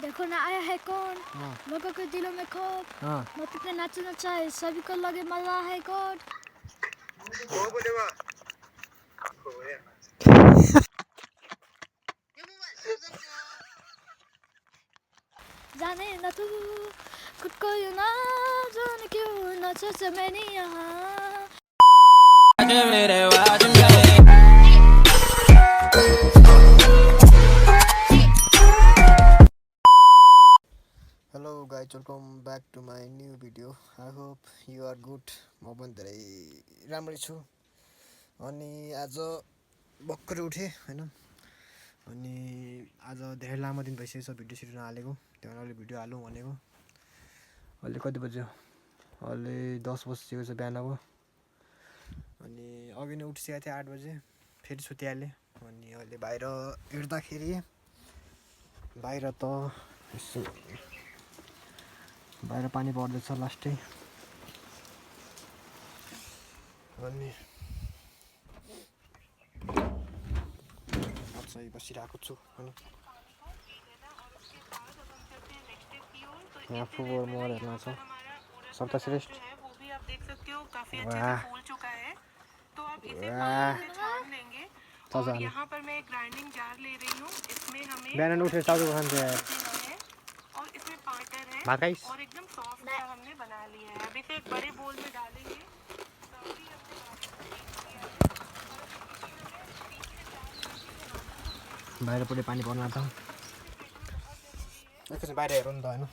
देखो ना आया है कौन, लोगों के दिलों में खौफ, मत पे नाचना चाहे सभी को लगे मजा है कौन। जाने न तू खुद को यू ना जाने क्यों नाचे से मैं नहीं यहाँ। Hello guys, welcome back to my new video. I hope you are good. म पनि धेरै राम्रै छु। अनि आज भर्खरै उठेँ हैन। अनि आज धेरै लामो दिन भइसकेछ भिडियो सिडियो नहालेको। त्यही भएर भिडियो हालौँ भनेको। अहिले कति बज्यो? अहिले 10 बजिसकेको छ बिहान अब। अनि अघि नै उठिसकेको थिएँ 8 बजे। फेरि सुतिहालेँ। अनि अहिले बाहिर हिँड्दाखेरि बाहिर त यसो बाहिर पानी पर्दैछ लास्टै। अनि चाहिँ बसिरहेको छु अनि यहाँ फुटबल मोबाइल हेर्न छ सप्ता श्रेष्ठ। यहाँ पर मैं ग्राइंडिंग जार ले रही हूँ। इसमें हमें बिहान उठेर चाउको खान्छ यार और इसमें पाउडर है और एकदम सॉफ्ट हमने बना लिया है। अभी से एक बड़े बोल में डालेंगे। बाहिर पुरै पानी पर्न आँट्छ। एकैछिन बाहिर हेरौँ नि त हैन।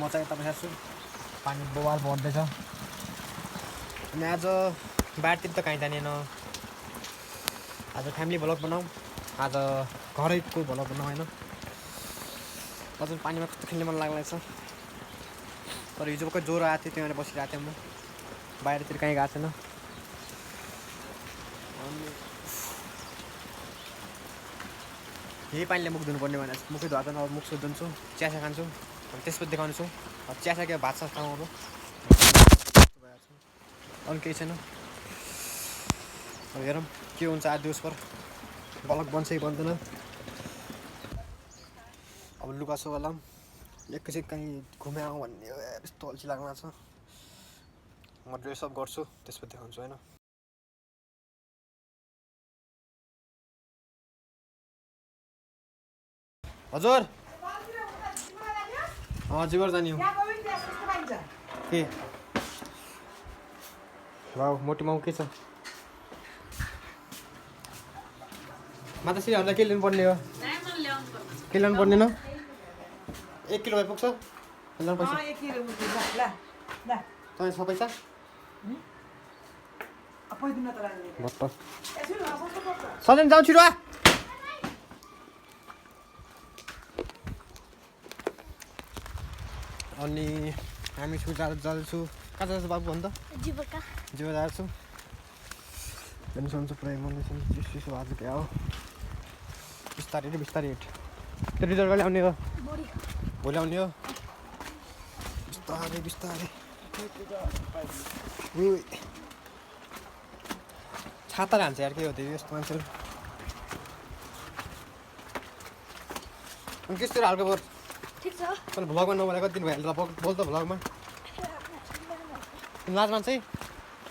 म चाहिँ यता बसेको छु। पानी बवाल पर्दैछ। अनि आज बाहिरतिर त कहीँ जानेन। आज फ्यामिली भ्लग बनाऊँ। आज घरैको भ्लग बनाऊँ हैन। अझ पानीमा खेल्ने मन लाग्दैछ। तर हिजो भर्खर ज्वरो आएको थियो त्यही भएर बसिरहेको थिएँ म। बाहिरतिर कहीँ गएको छैन। अनि यही पानीले मुख धुनुपर्ने भने मुखै धुएको अब मुख सुधुन्छु, चियासा खान्छु, अनि त्यसपछि देखाउनेछु। चियासा के भात सास खाउँ अब। अरू केही छैन। अब हेरौँ के हुन्छ आज दिवसभर भ्लग बन्छ कि बन्दैन। अब लुगा सुगा लाऊँ एकैछिन कहीँ घुमे आउँ भन्ने यस्तो अल्छी लाग्न छ। म ड्रेसअप गर्छु त्यसपछि देखाउँछु हैन। हजुर जिगर जाने हो के भाउ मोटी माउ के छ? माता श्रीहरूलाई के लिनु पर्ने हो? के ल्याउनु पर्ने न? 1 किलो भए पुग्छ? ल्याउनु पैसा 1 किलो ल ल तपाईँ छ पैसा? सजन जाउँ छिटो आ। अनि हामी जाँदैछु कहाँ जाँदैछु बाबु भन् त? जिबा जाँदैछु। हेर्नु सक्नुहुन्छ पुरै मनले चिसो आज क्या हो। बिस्तारै हिँड त्यो रिजल्ट कहिले आउने हो? भोलि आउने हो। बिस्तारै छाता हान्छ यार के हो त्यो यस्तो मान्छेहरू। अनि त्यस्तो हालको बर ठीक छ। तर भ्लगमा नबोलेको कति दिन भयो ल बोल त भ्लगमा। लाज मान्छ है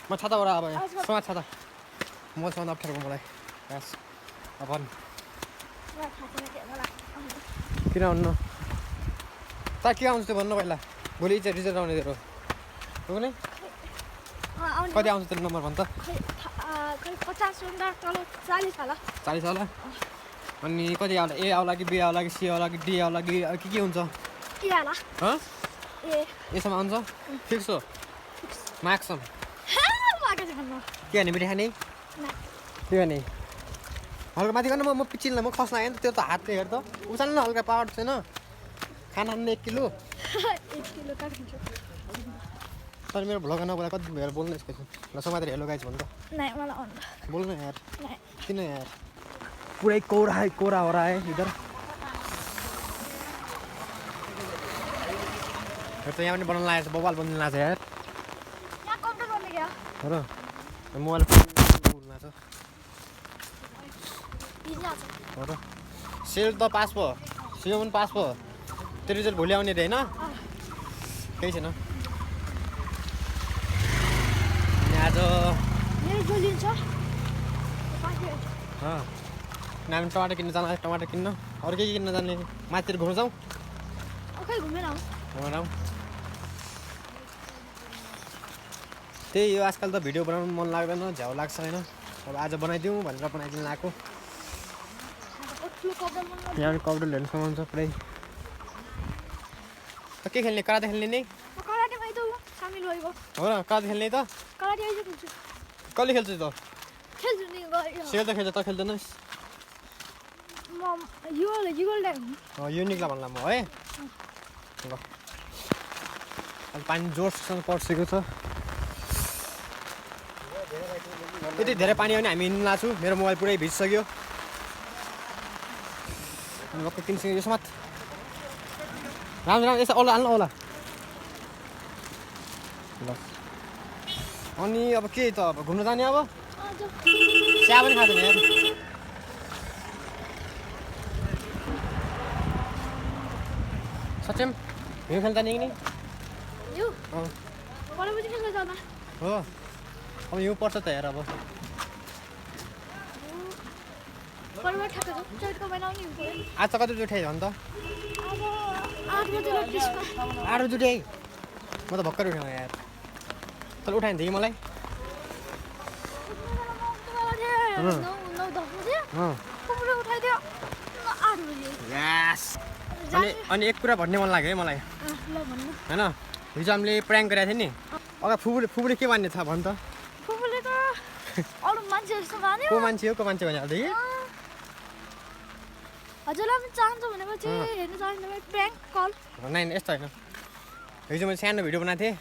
म छाताबाट अब समाज छाता मसँग अप्ठ्यारो मलाई बस अब भन् किन भन्नु त के आउँछ त्यो भन्नु पहिला। भोलि चाहिँ रिजल्ट आउने तेरो कुनै कति आउँछ तेरो नम्बर भन् त? 50 भन्दा तल 40 होला। 40 होला। अनि कति आउला? ए आउला कि बी आउला कि सी आउला कि डी आउला कि के हुन्छ? ए होला। यसमा आउँछ फिक्स हो मार्क्स के हाने बिटे खाने के गर्ने हल्का माथि गर्न म पिचिल्न म खस्न आएँ नि त त्यो त हातले हेर त उचाल्नु न हल्का पावर छैन खाना 1 किलो 1 किलो काट्छु। तर मेरो भ्लग नबोला कति भएर बोल्न यसको ल समातेर हेलो गाइज भन् त। नहीं मलाई आउँदैन बोल्न यार। किन यार पुरै कोरा हो रहा है इधर। तो यहाँ पनि बनाउन लागेको छ बवाल बन्नु लाग्छ यार। यहाँ कम्प्युटर बन्ने क्या हो र मोबाइल बोल्नु लाग्छ। हो र सेल त पास भयो सियो पनि पास भयो त्यो रिजल्ट भोलि आउने रे होइन केही छैन अनि आज मेरो जोलिन्छ नाम टमाटर किन्न जानु टमाटर किन्न अरू के किन्न जाने माथितिर घुम्न जाउँ खै घुमेर आउँ त्यही हो आजकल त भिडियो बनाउनु मन लाग्दैन झ्याउ लाग्छ होइन अब आज बनाइदिउँ भनेर बनाइदिनु आएको यहाँ पनि कपडा हेर्नु समाउँछ पुरै त के खेल्ने कराते खेल्ने नि हो र कराते खेल्ने त कसले खेल्छ त सेल त खेल्छ त खेल्दैनस् युनिकलाई भन्ला म है ल अब पानी जोरसँग पर्सेको छ यति धेरै पानी आउने हामी हिँड्नु लाग्छु मेरो मोबाइल पुरै भिजिसक्यो भक्क किनिसक्यो यो समात राम्रो राम्रो यसो औला हाल्नु औला ल अनि अब के त अब घुम्न जाने अब चिया पनि खाँदैन यार सचेम हिउँ खेल्न जाने कि नि हो अब हिउँ पर्छ त यार अब आज त कति बजी उठाइ अन्त 8 बजी उठाइ म त भर्खर उठेँ यार तल उठायो भने मलाई अनि एक कुरा भन्ने मन लाग्यो है मलाई होइन हिजो हामीले प्र्याङ्क गरेको थियो नि अगा फुपूले के मान्ने छ भन् त को मान्छे हो को मान्छे भने हजुरलाई पनि चाहन्छ भनेपछि हेर्न चाहन्छ भने प्र्याङ्क कल होइन यस्तो होइन हिजो मैले सानो भिडियो बनाएको थिएँ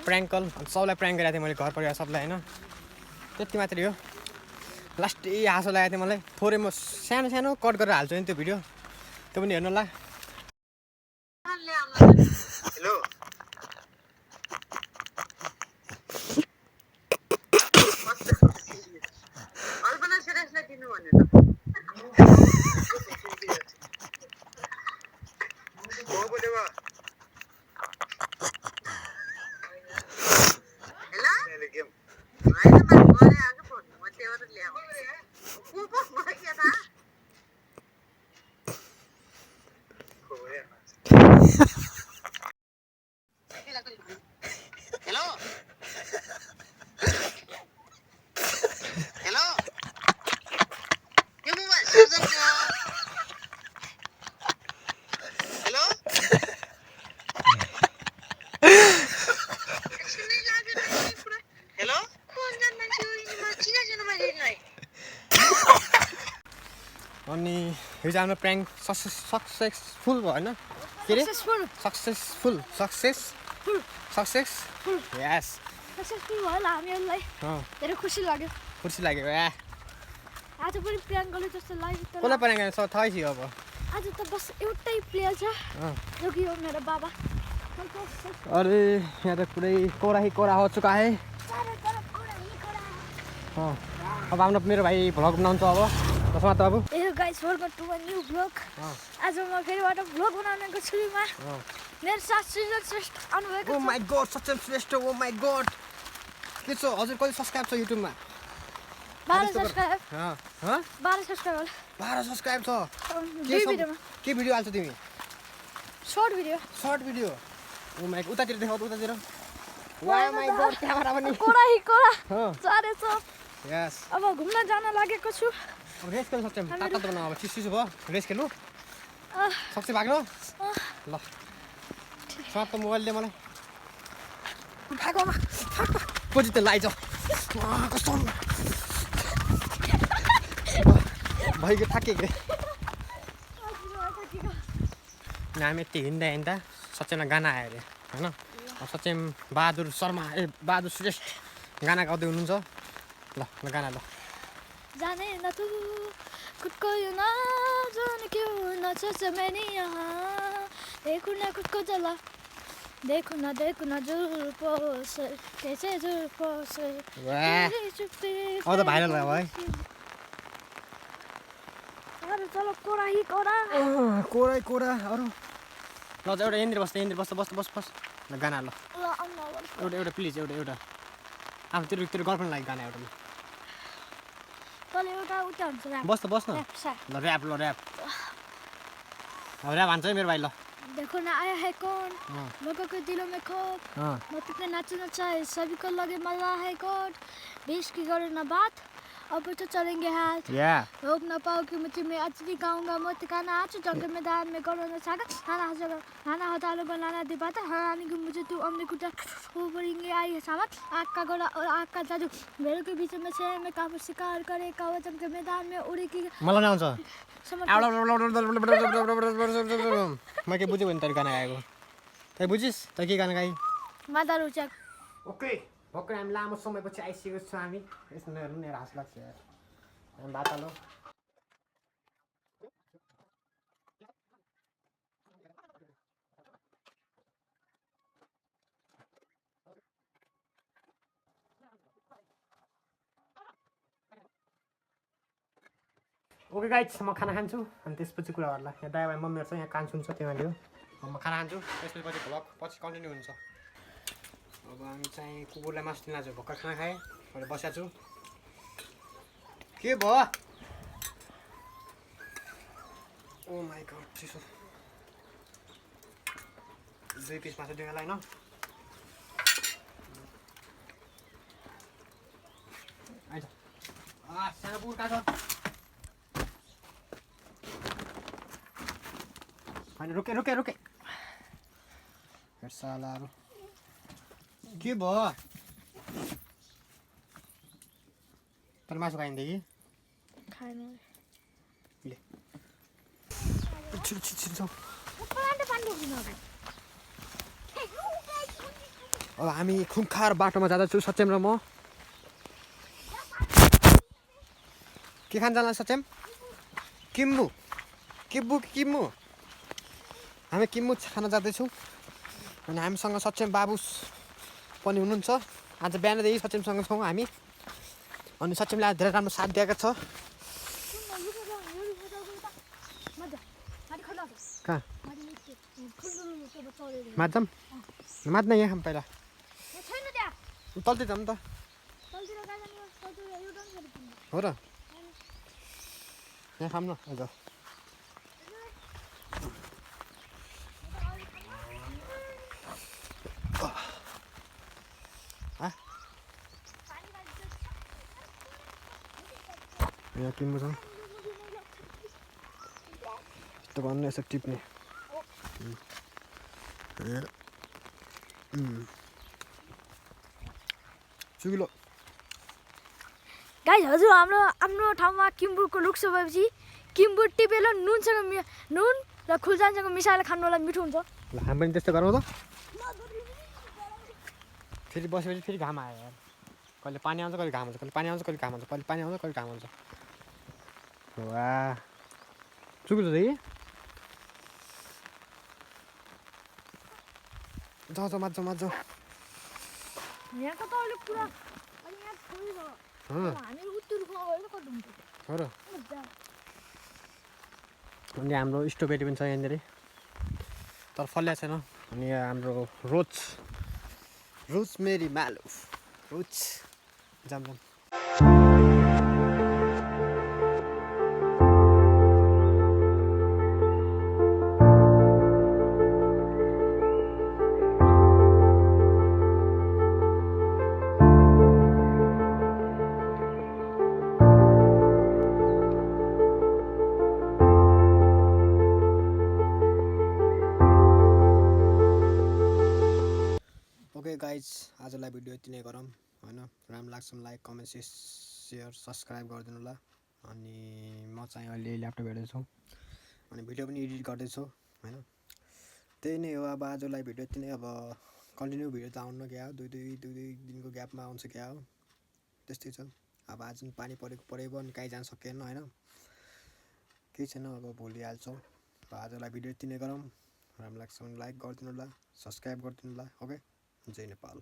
प्र्याङ्क कल सबलाई प्र्याङ्क गरेको थिएँ मैले घर परिवार सबलाई होइन त्यति मात्रै हो लास्ट हाँसो लागेको थियो मलाई थोरै म सानो सानो कट गरेर हाल्छु नि त्यो भिडियो त्यो पनि हेर्नु होला हेलो अनि हिजो हाम्रो प्र्याङ्क सक्सेसफुल भयो होइन के अरे सक्सेसफुल यस सक्सेसफुल भयो हामीहरूलाई धेरै खुसी लाग्यो आज पनि प्र्याङ्क गर्ने जस्तो लाग्यो कसलाई प्र्याङ्क गर्ने थाहै थियो अब आज त बस एउटै प्लेयर छ जो कि हो मेरो बाबा अरे यहाँ त पुरै कोरा हो चुका है अब हाम्रो मेरो भाइ भ्लग बनाउँछ अब दसमा त अब hey guys welcome to my new vlog आज म फेरिबाट भ्लग बनाउनको छुरीमा मेरो साथ सृजन श्रेष्ठ आउनुभएको oh my god Sachin Shrestha oh my god के छ हजुर कति सब्स्क्राइब छ युट्युबमा 12 सब्स्क्राइब 12 सब्स्क्राइब छ के भिडियो हाल्छौ तिमी सर्ट भिडियो ओ माय उतातिर देखाउ उतातिर वाह माय गॉड क्यामेरा पनि कोरा चारे छ यस अब घुम्न जान लागेको छु अब रेस खेल्न सक्छौँ तातो बनाऊ अब चिसो भयो रेस खेल्नु सक्छ भाग्नु ल समाप्त मोबाइलले मलाई पछि त लाइज कस्तो भइगयो थाकेको हामी यति हिँड्दा सच्याममा गाना आयो अरे होइन सच्याम बहादुर शर्मा बहादुर श्रेष्ठ गाना गाउँदै हुनुहुन्छ ल गाना ल जाने न तू खुद को यूं ना जाने क्यों ना सोचे मैंने यहाँ देखूं ना खुद को जला देखूं ना जुल्फों से कैसे जुल्फों से वाह अब त भाइरल भयो है चलो कोरा ही कोरा कोरै कोरा अरू ल एउटा यहाँनिर बस ल गाना ल ल अम्मा एउटा प्लिज एउटा अब तेरो गर्लफ्रेन्ड लागि गाना एउटा तले एउटा उता हुन्छ र्याप बस न ल ऱ्याप अब ऱ्याप हान्छ है मेरो भाइ ल देखो ना आया है कौन लोगों के दिलों में खौफ मत पे नाचना चाहे सभी को लगे मजा है कोट बीच की करो ना बात अब तो चलेंगे हाथ रोक ना पाओ कि मुझे मैं अच्छी गाऊंगा मत गाना आज जंग मैदान में करो ना सागा नाना हतालो बनाना दिपाता हरानी को मुझे तू हमने कुटा ऊपरेंगे आई है सामत आग का गोला और आग का जादू मेरे के बीच में से मैं काफी शिकार करे कावजम के मैदान में उड़ी की मलाई नआउँछ म के बुझ्यो भने तैले गाना गाएको तै बुझिस् तै के गाना गाई मादा रुचक ओके भर्खर हामी लामो समयपछि आइसकेको छौँ हामी यसमा हेर्नु नि हाँस लाग्छ यार हामी भात हालो ओके गाइज म खाना खान्छु अनि त्यसपछि कुरा गर्ला यहाँ दाइ भाइ मम्मीहरू छ यहाँ कान सुन्छ त्यहाँनिर म खाना खान्छु त्यसपछि भ्लग पछि कन्टिन्यू हुन्छ अब हामी चाहिँ कुकुरलाई मासु दिन लाग्छ भर्खर खाना खाएँ मैले बसेको छु के भयो ओ माई गड चिसो 2 पिस मासु दिनलाई होइन आइज सानो कुकुर काट्छ होइन रुके सालाहरू के भयो तर मासु खाइन्थ्यो कि खानु ले छिटो अब हामी खुङ्खार बाटोमा जाँदैछु सत्यम र म के खान जाँदा सत्यम किम्बु हामी किम्बु खान जाँदैछौँ अनि हामीसँग सत्यम बाबु पनि हुनुहुन्छ आज बिहानदेखि सत्यमसँग छौँ हामी अनि सत्यमले आज धेरै राम्रो साथ दिएको छ कहाँ माध्यम माध्न यहाँ खाऊँ पहिला तलतिर जाऊँ त हो र यहाँ खाऊँ न आज यहाँ किन्नु छ यस्तो भन्नु यसो टिप्ने सुगिलो गाइस हजुर हाम्रो ठाउँमा किम्बुरको रुख भएपछि किम्बुर टिपेर नुन र खुर्सानीसँग मिसाएर खानुलाई मिठो हुन्छ ल हामी पनि त्यस्तो गरौँ त फेरि बसेपछि फेरि घाम आयो यार कहिले पानी आउँछ कहिले घाम हुन्छ कहिले पानी आउँछ कहिले घाम हुन्छ कहिले पानी आउँछ कहिले घाम हुन्छ वाह सुगिलो छ कि जाऊ मजा यहाँको त अहिले पुरा अनि यहाँ थोरै छ हामी उत्तर रुखमा गएर कति हुन्छ हो र अनि हाम्रो स्ट्रबेरी पनि छ यहाँनिर तर फल्या छैन अनि यहाँ हाम्रो रोजमेरी मालु जाम ओके गाइज आजलाई भिडियो यति नै गरौँ होइन राम्रो लाग्छ लाइक कमेन्ट सेयर सब्सक्राइब गरिदिनु होला अनि म चाहिँ अहिले ल्यापटप हेर्दैछु अनि भिडियो पनि एडिट गर्दैछु होइन त्यही नै हो अब आजलाई भिडियो यति नै अब कन्टिन्यू भिडियो त आउनु क्या हो दुई दिनको ग्यापमा आउँछ क्या हो त्यस्तै छ अब आज पानी परेको अनि कहीँ जान सकेन होइन केही छैन अब भोलि हाल्छौँ आजलाई भिडियो यति नै गरौँ राम्रो लाग्छ भने लाइक गरिदिनु होला सब्सक्राइब गरिदिनु होला ओके जय नेपाल।